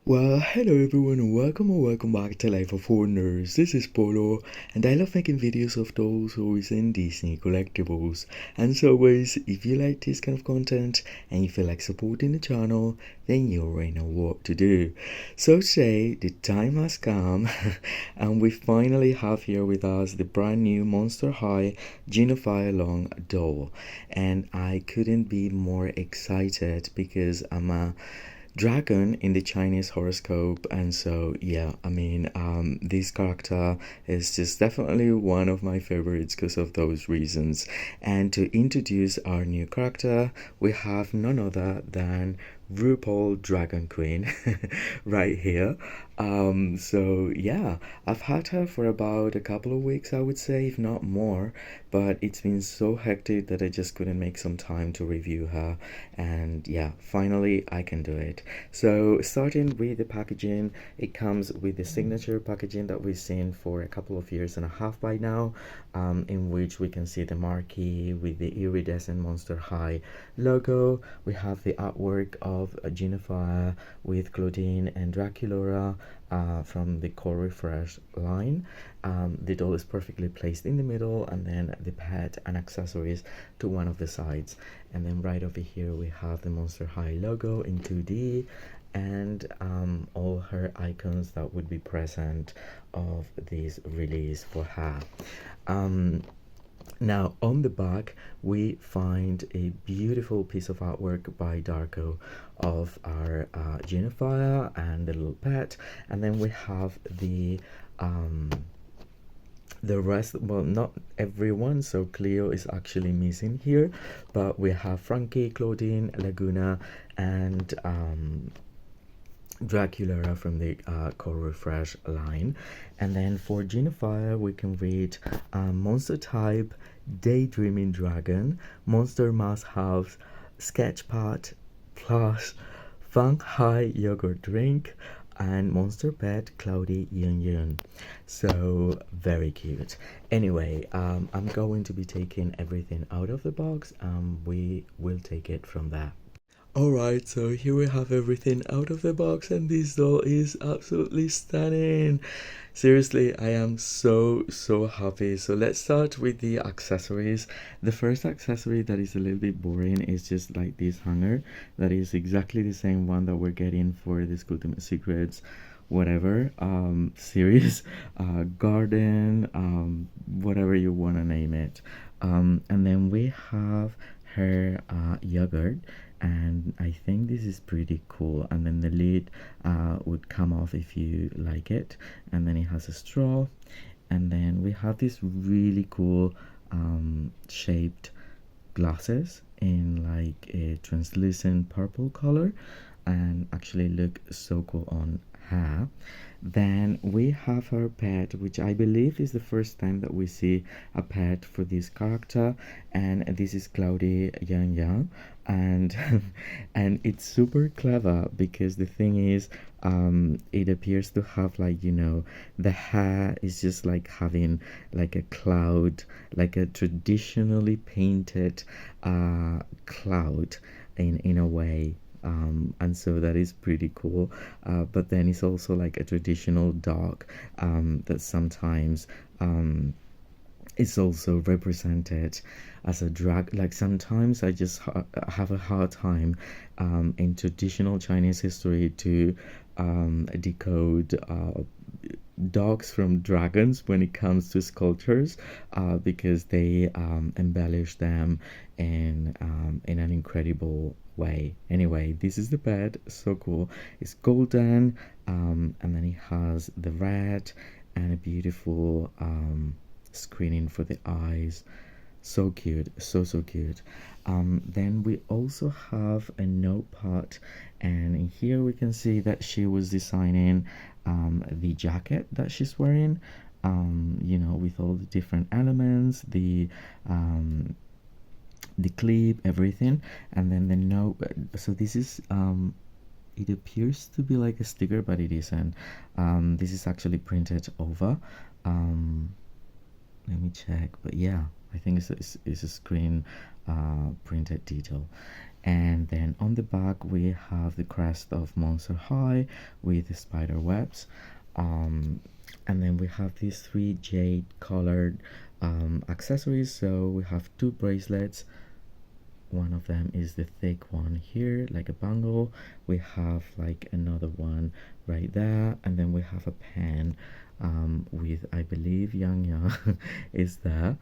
Well, hello everyone and welcome back to Life of Wonders. This is Polo and I love making videos of dolls, toys and Disney collectibles. And as always, if you like this kind of content and you feel like supporting the channel, then you already know what to do. So today, the time has come and we finally have here with us the brand new Monster High Jinafire Long doll. And I couldn't be more excited because I'm a dragon in the Chinese horoscope, and so yeah, this character is just definitely one of my favorites because of those reasons. And to introduce our new character, we have none other than RuPaul Dragon Queen right here. So yeah, I've had her for about a couple of weeks, I would say, if not more, but it's been so hectic that I just couldn't make some time to review her. And yeah, finally I can do it. So starting with the packaging, it comes with the signature packaging that we've seen for a couple of years and a half by now, in which we can see the marquee with the iridescent Monster High logo. We have the artwork of Jinafire with Claudine and Draculaura from the Core Refresh line. The doll is perfectly placed in the middle, and then the pet and accessories to one of the sides. And then right over here we have the Monster High logo in 2D and all her icons that would be present of this release for her. Now on the back we find a beautiful piece of artwork by Darko of our Jinafire and the little pet, and then we have the rest, well, not everyone, so Cleo is actually missing here, but we have Frankie, Claudine, Laguna, and Draculaura from the Core Refresh line. And then for Jinafire we can read Monster Type, Daydreaming Dragon, Monster Mass House, Sketchpad, Plus, Fang Hai Yogurt Drink, and Monster Pet Cloudy Yun Yun. So very cute. Anyway, I'm going to be taking everything out of the box and we will take it from there. Alright, so here we have everything out of the box and this doll is absolutely stunning. Seriously, I am so happy. So let's start with the accessories. The first accessory that is a little bit boring is just like this hanger that is exactly the same one that we're getting for this Ultimate Secrets whatever series, garden, whatever you want to name it. And then we have her yogurt, and I think this is pretty cool. And then the lid would come off if you like it, and then it has a straw, and then we have this really cool shaped glasses in like a translucent purple color, and actually look so cool on her. Then we have her pet, which I believe is the first time that we see a pet for this character, and this is Cloudy Yang Yang. And and it's super clever because the thing is, it appears to have, like, you know, the hair is just like having like a cloud, like a traditionally painted cloud in a way. And so that is pretty cool, but then it's also like a traditional dog that sometimes is also represented as a drag. Like sometimes I just have a hard time in traditional Chinese history to decode dogs from dragons when it comes to sculptures, because they embellish them in an incredible way. Anyway, this is the pet, so cool. It's golden, and then it has the red and a beautiful screening for the eyes. So cute, so cute. Then we also have a notepad, and in here we can see that she was designing the jacket that she's wearing, you know, with all the different elements, the clip, everything. And then the note, so this is it appears to be like a sticker, but it isn't. This is actually printed over. Let me check, but yeah, I think it's a screen printed detail. And then on the back we have the crest of Monster High with the spider webs. And then we have these three jade colored accessories. So we have two bracelets. One of them is the thick one here, like a bangle. We have like another one right there, and then we have a pen with, I believe, Yang Yang is there.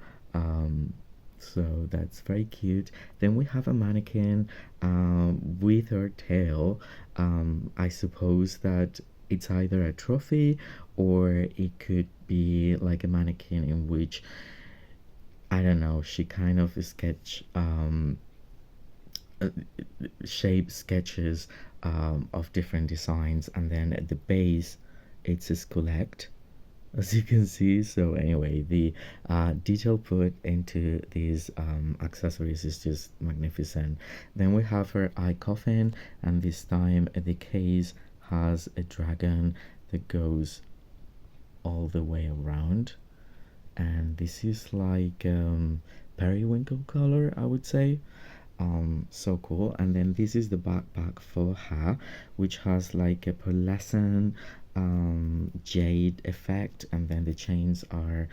So that's very cute. Then we have a mannequin with her tail. I suppose that it's either a trophy or it could be like a mannequin in which, I don't know, she kind of sketch uh, shape sketches of different designs, and then at the base it's a skullet, as you can see. So anyway, the detail put into these accessories is just magnificent. Then we have her eye coffin, and this time the case has a dragon that goes all the way around, and this is like periwinkle color, I would say. So cool. And then this is the backpack for her, which has like a pearlescent jade effect, and then the chains are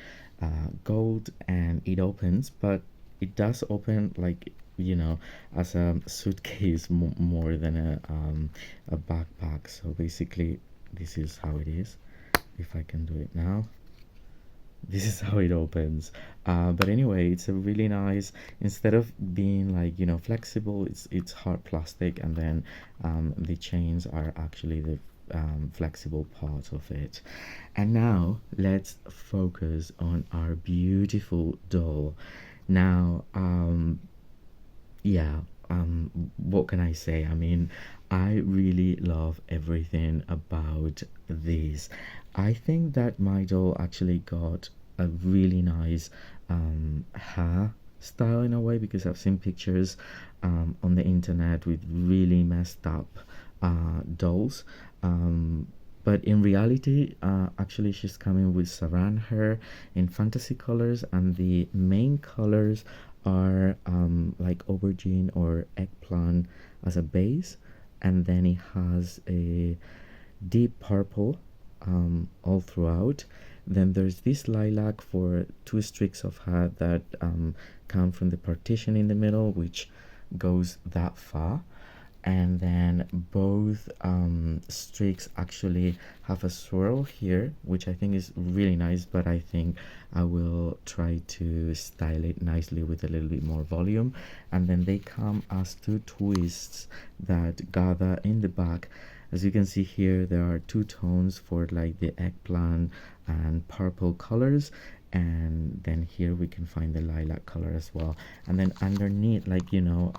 gold, and it opens, but it does open like, you know, as a suitcase more than a backpack. So basically this is how it is. If I can do it now, this is how it opens. But anyway, it's a really nice, instead of being like, you know, flexible, it's hard plastic, and then the chains are actually the flexible part of it. And now let's focus on our beautiful doll. Now yeah, what can I say? I mean, I really love everything about this. I think that my doll actually got a really nice hair style in a way, because I've seen pictures on the internet with really messed up dolls. But in reality, actually she's coming with saran hair in fantasy colors, and the main colors are like aubergine or eggplant as a base, and then it has a deep purple all throughout. Then there's this lilac for two streaks of hair that come from the partition in the middle, which goes that far. And then both streaks actually have a swirl here, which I think is really nice, but I think I will try to style it nicely with a little bit more volume. And then they come as two twists that gather in the back. As you can see here, there are two tones for like the eggplant and purple colors, and then here we can find the lilac color as well. And then underneath, like, you know,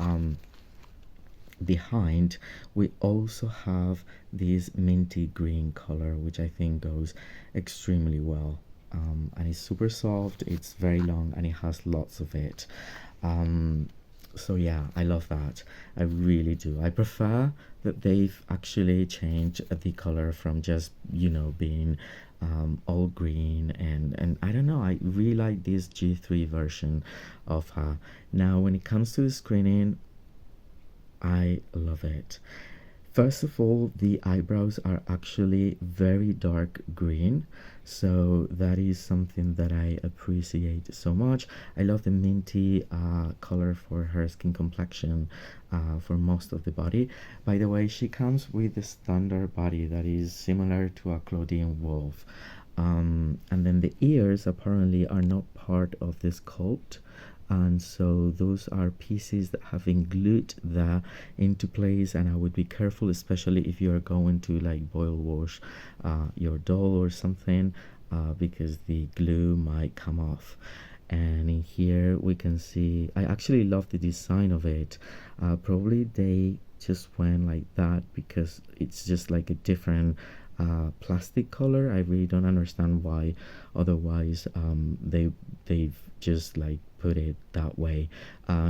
behind, we also have this minty green color, which I think goes extremely well. And it's super soft, it's very long, and it has lots of it. So yeah, I love that. I really do. I prefer that they've actually changed the color from just, you know, being all green, and I don't know, I really like this G3 version of her. Now when it comes to the screening, I love it. First of all, the eyebrows are actually very dark green, so that is something that I appreciate so much. I love the minty color for her skin complexion for most of the body. By the way, she comes with the standard body that is similar to a Claudine Wolf. And then the ears apparently are not part of this sculpt, and so those are pieces that have been glued there into place, and I would be careful, especially if you are going to like boil wash your doll or something, because the glue might come off. And in here we can see, I actually love the design of it. Probably they just went like that because it's just like a different plastic color. I really don't understand why otherwise they've just like put it that way.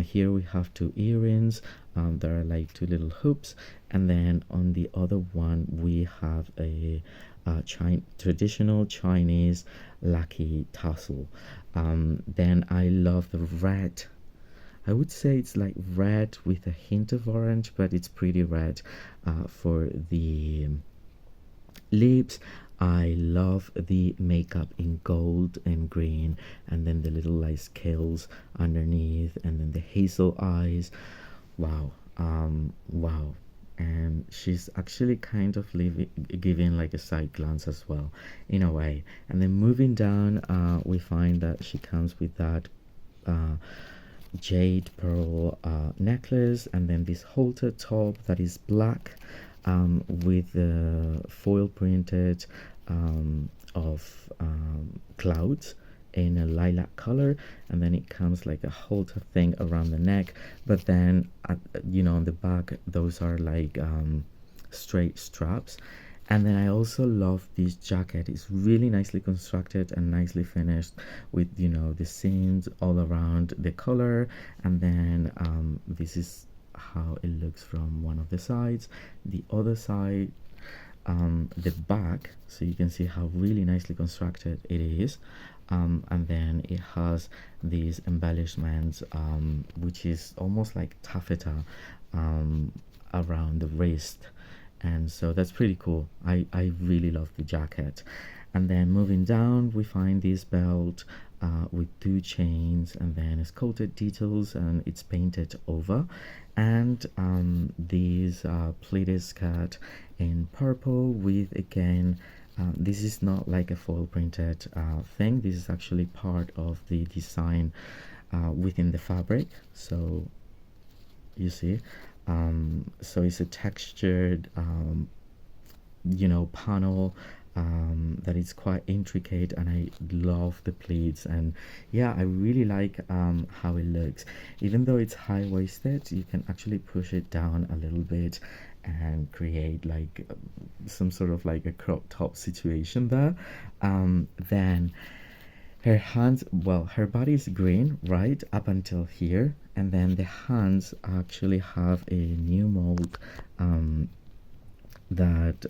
Here we have two earrings. There are like two little hoops, and then on the other one we have a traditional Chinese lucky tassel. Then I love the red I would say it's like red with a hint of orange, but it's pretty red. For the lips, I love the makeup in gold and green, and then the little like scales underneath, and then the hazel eyes. Wow. Wow. And she's actually kind of giving like a side glance as well, in a way. And then moving down, we find that she comes with that uh, jade pearl necklace, and then this halter top that is black, with the foil printed of clouds in a lilac color, and then it comes like a halter thing around the neck, but then on the back those are like straight straps. And then I also love this jacket. It's really nicely constructed and nicely finished with the seams all around the color. And then this is how it looks from one of the sides. The other side, the back, so you can see how really nicely constructed it is. And then it has these embellishments, which is almost like taffeta around the wrist, and so that's pretty cool. I really love the jacket. And then moving down, we find this belt with two chains, and then it's coated details and it's painted over. And these pleated skirt in purple with, again, this is not like a foil printed thing. This is actually part of the design within the fabric. So you see, so it's a textured panel that is quite intricate, and I love the pleats. And yeah, I really like how it looks. Even though it's high-waisted, you can actually push it down a little bit and create like some sort of like a crop top situation there. Then her hands, well, her body is green right up until here, and then the hands actually have a new mold that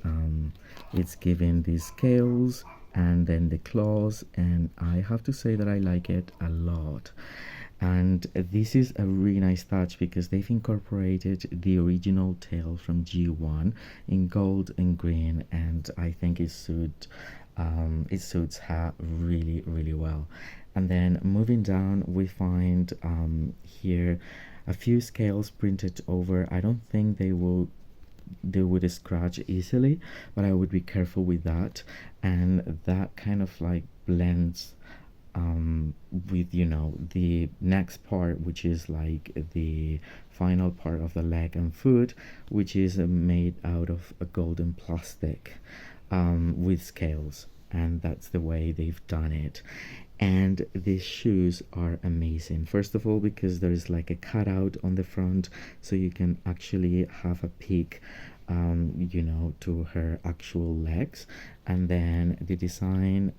it's giving these scales and then the claws, and I have to say that I like it a lot. And this is a really nice touch because they've incorporated the original tail from G1 in gold and green, and I think it suits her really, really well. And then moving down, we find here a few scales printed over. I don't think they would scratch easily, but I would be careful with that. And that kind of like blends with the next part, which is like the final part of the leg and foot, which is made out of a golden plastic with scales, and that's the way they've done it. And these shoes are amazing, first of all because there's like a cutout on the front, so you can actually have a peek to her actual legs. And then the design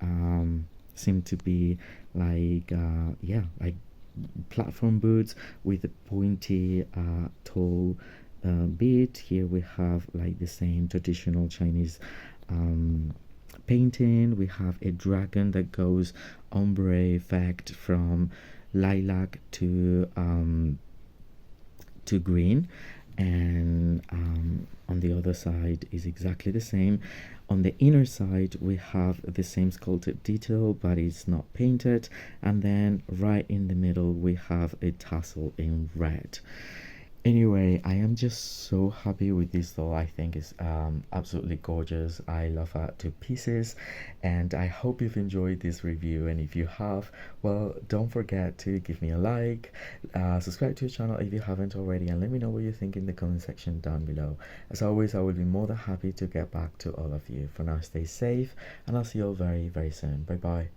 seem to be like like platform boots with a pointy toe bit. Here we have like the same traditional Chinese painting. We have a dragon that goes ombre effect from lilac to green, and on the other side is exactly the same. On the inner side we have the same sculpted detail, but it's not painted. And then right in the middle we have a tassel in red. Anyway, I am just so happy with this doll. I think it's absolutely gorgeous. I love her to pieces, and I hope you've enjoyed this review. And if you have, well, don't forget to give me a like, subscribe to the channel if you haven't already, and let me know what you think in the comment section down below. As always, I will be more than happy to get back to all of you. For now, stay safe, and I'll see you all very, very soon. Bye bye.